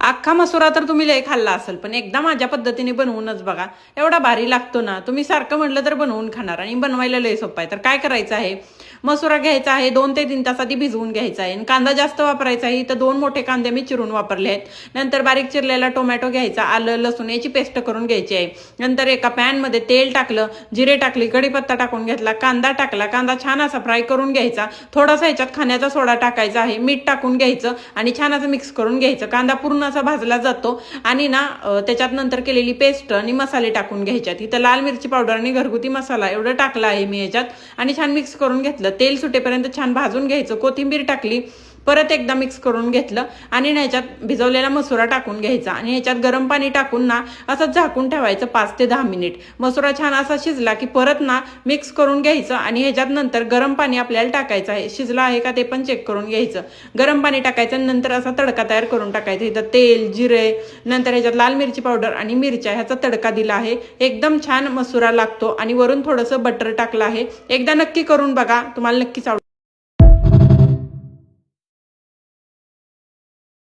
अख्खा मसुरा तर तुम्ही लय खाल्ला असेल, पण एकदा माझ्या पद्धतीने बनवूनच बघा, एवढा भारी लागतो ना. तुम्ही सारखं म्हटलं तर बनवून खाणार आणि बनवायला लय सोपं आहे. तर काय करायचं आहे, मसुरा घ्यायचा आहे, 2 ते 3 तास आधी भिजवून घ्यायचा आहे. आणि कांदा जास्त वापरायचा आहे, तर 2 मोठे कांदे मी चिरून वापरले आहेत. नंतर बारीक चिरलेला टोमॅटो घ्यायचा, आलं लसूण याची पेस्ट करून घ्यायची आहे. नंतर एका पॅनमध्ये तेल टाकलं, जिरे टाकली, कढीपत्ता टाकून घेतला, कांदा टाकला, कांदा छान असा फ्राय करून घ्यायचा. थोडासा ह्याच्यात खाण्याचा सोडा टाकायचा आहे, मीठ टाकून घ्यायचं आणि छान असं मिक्स करून घ्यायचं. कांदा पूर्ण असा भाजला जातो आणि ना त्याच्यात नंतर केलेली पेस्ट आणि मसाले टाकून घ्यायच्यात. इथं लाल मिरची पावडर आणि घरगुती मसाला एवढं टाकलं आहे मी याच्यात आणि छान मिक्स करून घेतलं. तेल सुटेपर्यंत छान भाजून घ्यायचं. कोथिंबीर टाकली, परत एकदा मिक्स करून घेतलं आणि ह्याच्यात भिजवलेला मसुरा टाकून घ्यायचा आणि ह्याच्यात गरम पाणी टाकून ना असं झाकून ठेवायचं 5 ते 10 मिनिट. मसुरा छान असा शिजला की परत ना मिक्स करून घ्यायचं आणि ह्याच्यात नंतर गरम पाणी आपल्याला टाकायचं आहे. शिजला आहे का ते पण चेक करून घ्यायचं. गरम पाणी टाकायचं, नंतर असा तडका तयार करून टाकायचा. इथं तेल, जिरे, नंतर ह्याच्यात लाल मिरची पावडर आणि मिरच्या ह्याचा तडका दिला आहे. एकदम छान मसुरा लागतो आणि वरून थोडंसं बटर टाकलं आहे. एकदा नक्की करून बघा, तुम्हाला नक्कीच आवडेल.